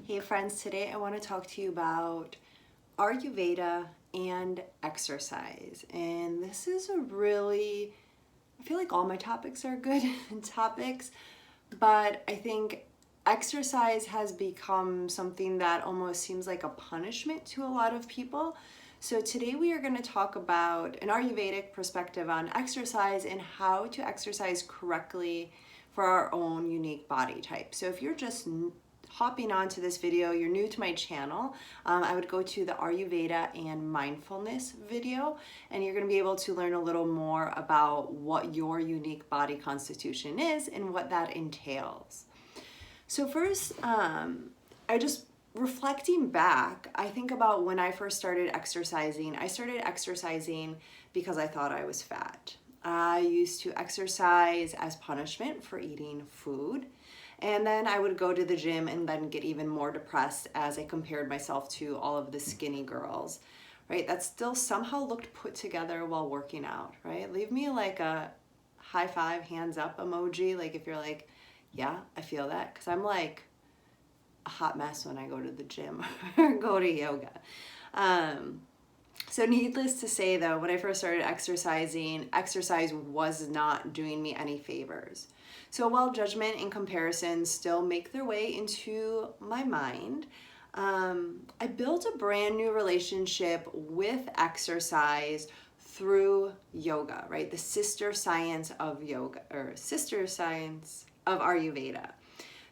Hey friends, today I want to talk to you about Ayurveda and exercise. And this is I feel like all my topics are good topics, but I think exercise has become something that almost seems like a punishment to a lot of people. So today we are going to talk about an Ayurvedic perspective on exercise and how to exercise correctly for our own unique body type. So if you're just hopping onto this video, you're new to my channel, I would go to the Ayurveda and mindfulness video, and you're going to be able to learn a little more about what your unique body constitution is and what that entails. So first, reflecting back, I think about when I first started exercising. I started exercising because I thought I was fat. I used to exercise as punishment for eating food. And then I would go to the gym and then get even more depressed as I compared myself to all of the skinny girls, right? That still somehow looked put together while working out, right? Leave me like a high five, hands up emoji. Like if you're like, yeah, I feel that. Because I'm like a hot mess when I go to the gym or go to yoga. So needless to say though, when I first started exercising, exercise was not doing me any favors. So while judgment and comparison still make their way into my mind, I built a brand new relationship with exercise through yoga, right? The sister science of yoga, or sister science of Ayurveda.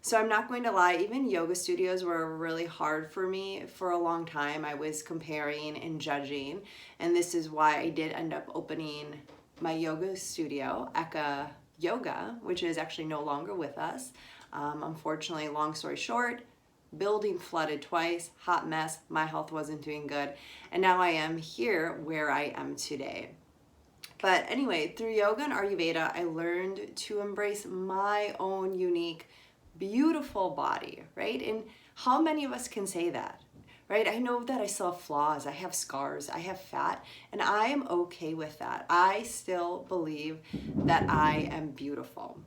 So I'm not going to lie, even yoga studios were really hard for me for a long time. I was comparing and judging, and this is why I did end up opening my yoga studio, Eka Yoga, which is actually no longer with us. Unfortunately, long story short, building flooded twice, hot mess, my health wasn't doing good, and now I am here where I am today. But anyway, through yoga and Ayurveda, I learned to embrace my own unique, beautiful body, right? And how many of us can say that, right? I know that I still have flaws, I have scars, I have fat, and I am okay with that. I still believe that I am beautiful.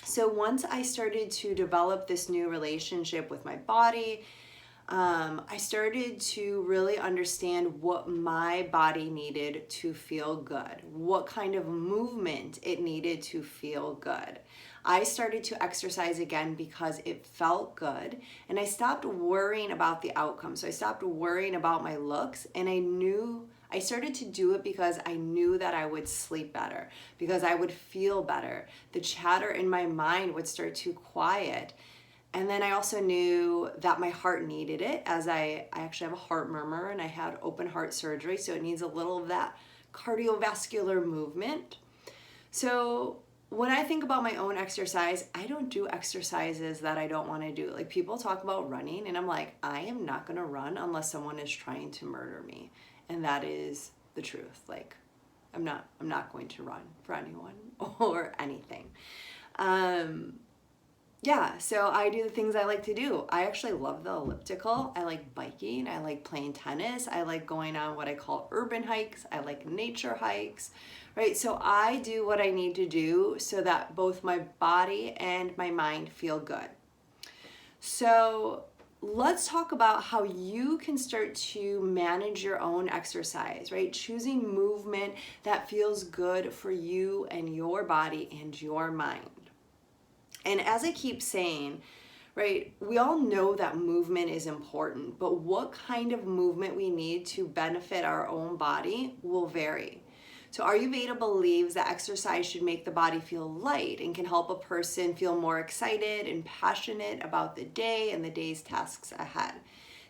So once I started to develop this new relationship with my body, I started to really understand what my body needed to feel good, what kind of movement it needed to feel good. I started to exercise again because it felt good, and I stopped worrying about the outcome. So I stopped worrying about my looks, and I started to do it because I knew that I would sleep better, because I would feel better. The chatter in my mind would start to quiet. And then I also knew that my heart needed it, as I actually have a heart murmur and I had open heart surgery, so it needs a little of that cardiovascular movement. So when I think about my own exercise, I don't do exercises that I don't want to do. Like people talk about running and I'm like, I am not going to run unless someone is trying to murder me. And that is the truth. Like I'm not going to run for anyone or anything. Yeah, so I do the things I like to do. I actually love the elliptical. I like biking. I like playing tennis. I like going on what I call urban hikes. I like nature hikes, right? So I do what I need to do so that both my body and my mind feel good. So let's talk about how you can start to manage your own exercise, right? Choosing movement that feels good for you and your body and your mind. And as I keep saying, right, we all know that movement is important, but what kind of movement we need to benefit our own body will vary. So Ayurveda believes that exercise should make the body feel light and can help a person feel more excited and passionate about the day and the day's tasks ahead.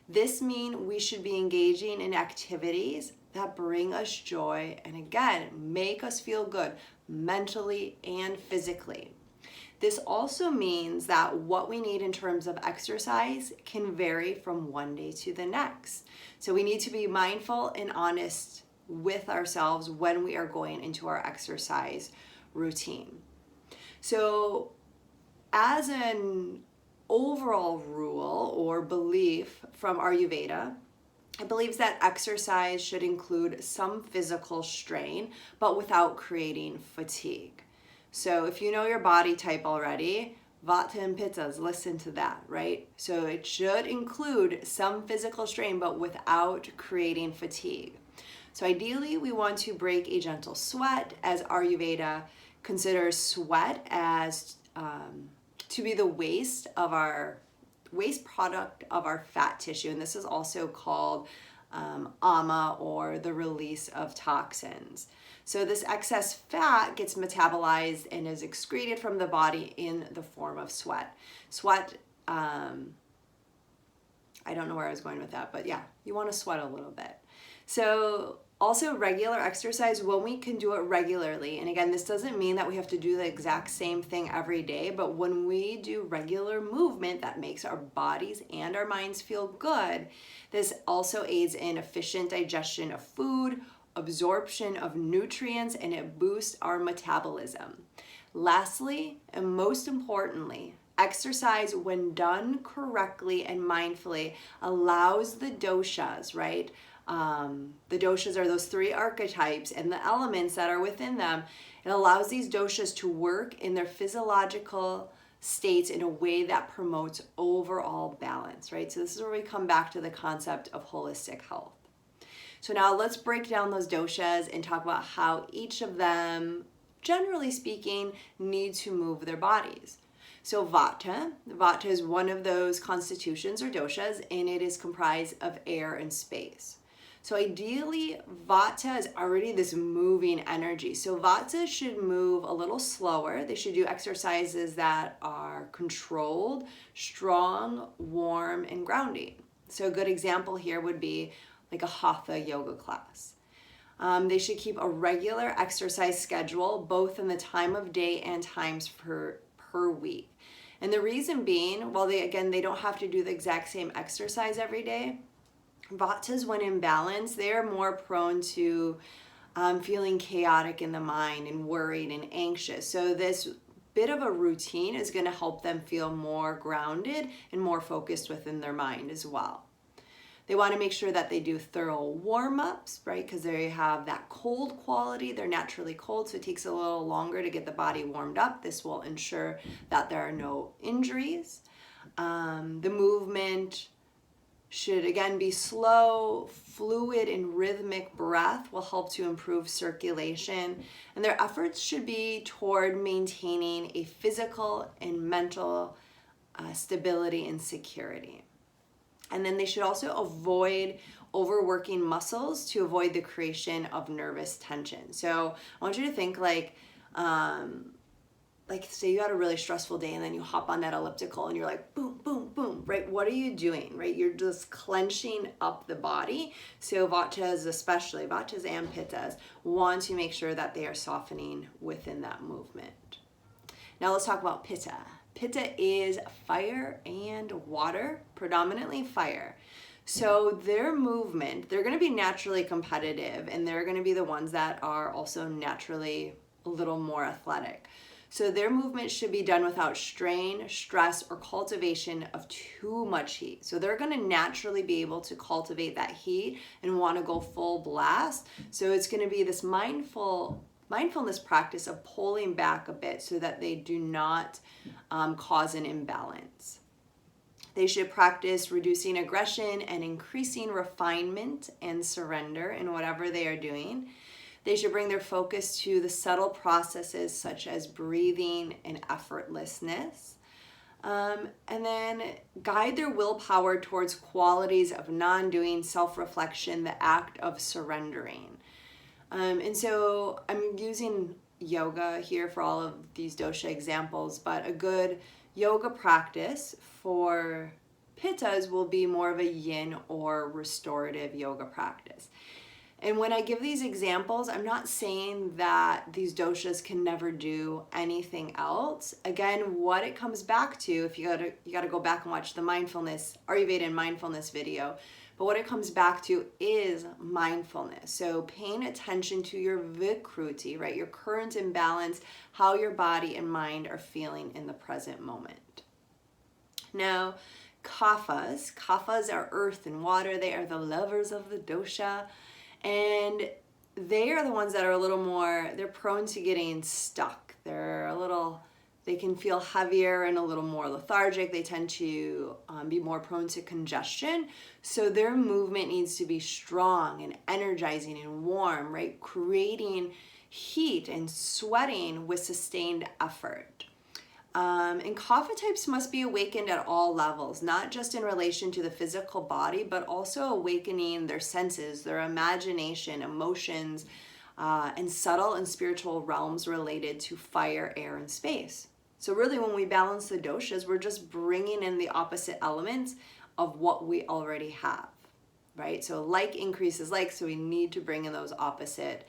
This means we should be engaging in activities that bring us joy and again, make us feel good mentally and physically. This also means that what we need in terms of exercise can vary from one day to the next. So we need to be mindful and honest with ourselves when we are going into our exercise routine. So as an overall rule or belief from Ayurveda, it believes that exercise should include some physical strain, but without creating fatigue. So if you know your body type already, Vata and pittas, listen to that, right? So it should include some physical strain, but without creating fatigue. So ideally, we want to break a gentle sweat, as Ayurveda considers sweat as to be the waste product of our fat tissue. And this is also called ama, or the release of toxins. So this excess fat gets metabolized and is excreted from the body in the form of sweat. Sweat, I don't know where I was going with that, but yeah, you want to sweat a little bit. So also regular exercise, when we can do it regularly, and again, this doesn't mean that we have to do the exact same thing every day, but when we do regular movement that makes our bodies and our minds feel good, this also aids in efficient digestion of food, absorption of nutrients, and it boosts our metabolism. Lastly, and most importantly, exercise, when done correctly and mindfully, allows the doshas, right? The doshas are those 3 archetypes and the elements that are within them. It allows these doshas to work in their physiological states in a way that promotes overall balance, right? So this is where we come back to the concept of holistic health. So now let's break down those doshas and talk about how each of them, generally speaking, need to move their bodies. So Vata is one of those constitutions or doshas, and it is comprised of air and space. So ideally, Vata is already this moving energy. So Vata should move a little slower. They should do exercises that are controlled, strong, warm, and grounding. So a good example here would be like a hatha yoga class. They should keep a regular exercise schedule, both in the time of day and times per week. And the reason being, while they don't have to do the exact same exercise every day, Vatas, when in balance, they are more prone to feeling chaotic in the mind and worried and anxious. So this bit of a routine is going to help them feel more grounded and more focused within their mind as well. They want to make sure that they do thorough warm-ups, right? Because they have that cold quality. They're naturally cold, so it takes a little longer to get the body warmed up. This will ensure that there are no injuries. The movement should, again, be slow, fluid, and rhythmic breath will help to improve circulation. And their efforts should be toward maintaining a physical and mental stability and security. And then they should also avoid overworking muscles to avoid the creation of nervous tension. So I want you to think like say you had a really stressful day and then you hop on that elliptical and you're like, boom, boom, boom, right? What are you doing, right? You're just clenching up the body. So Vatas and Pittas want to make sure that they are softening within that movement. Now let's talk about Pitta. Pitta is fire and water, predominantly fire. So their movement, they're going to be naturally competitive, and they're going to be the ones that are also naturally a little more athletic. So their movement should be done without strain, stress, or cultivation of too much heat. So they're going to naturally be able to cultivate that heat and want to go full blast. So it's going to be this mindfulness practice of pulling back a bit so that they do not cause an imbalance. They should practice reducing aggression and increasing refinement and surrender in whatever they are doing. They should bring their focus to the subtle processes such as breathing and effortlessness. And then guide their willpower towards qualities of non-doing, self-reflection, the act of surrendering. And so I'm using yoga here for all of these dosha examples, but a good yoga practice for pittas will be more of a yin or restorative yoga practice. And when I give these examples, I'm not saying that these doshas can never do anything else. Again, what it comes back to, if you gotta go back and watch the Ayurveda and mindfulness video, but what it comes back to is mindfulness. So paying attention to your vikruti, right? Your current imbalance, how your body and mind are feeling in the present moment. Now, kaphas are earth and water. They are the lovers of the dosha. And they are the ones that are a little more, they're prone to getting stuck. They're a little They can feel heavier and a little more lethargic. They tend to be more prone to congestion. So their movement needs to be strong and energizing and warm, right? Creating heat and sweating with sustained effort. And kapha types must be awakened at all levels, not just in relation to the physical body, but also awakening their senses, their imagination, emotions, and subtle and spiritual realms related to fire, air, and space. So really, when we balance the doshas, we're just bringing in the opposite elements of what we already have, right? So like increases like, so we need to bring in those opposite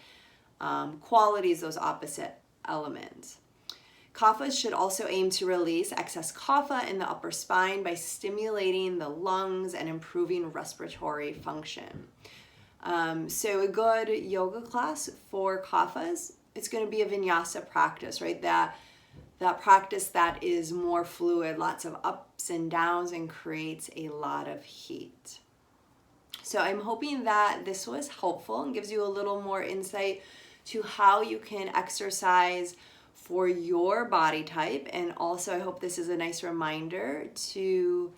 qualities, those opposite elements. Kaphas should also aim to release excess kapha in the upper spine by stimulating the lungs and improving respiratory function. So a good yoga class for kaphas, it's going to be a vinyasa practice, right? That practice that is more fluid, lots of ups and downs, and creates a lot of heat. So I'm hoping that this was helpful and gives you a little more insight to how you can exercise for your body type. And also I hope this is a nice reminder to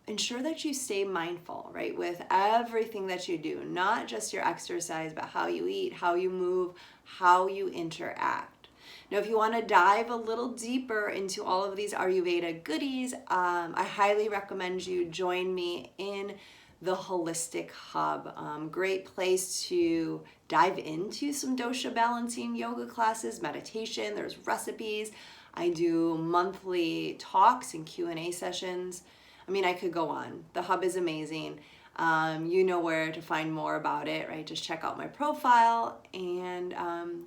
ensure that you stay mindful, right, with everything that you do, not just your exercise, but how you eat, how you move, how you interact. Now, if you want to dive a little deeper into all of these Ayurveda goodies, I highly recommend you join me in the Holistic Hub. Great place to dive into some dosha balancing yoga classes, meditation, there's recipes. I do monthly talks and Q&A sessions. I mean, I could go on. The hub is amazing. You know where to find more about it, right? Just check out my profile and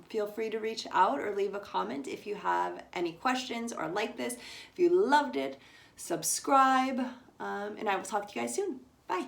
feel free to reach out or leave a comment if you have any questions or like this. If you loved it, subscribe, and I will talk to you guys soon. Bye.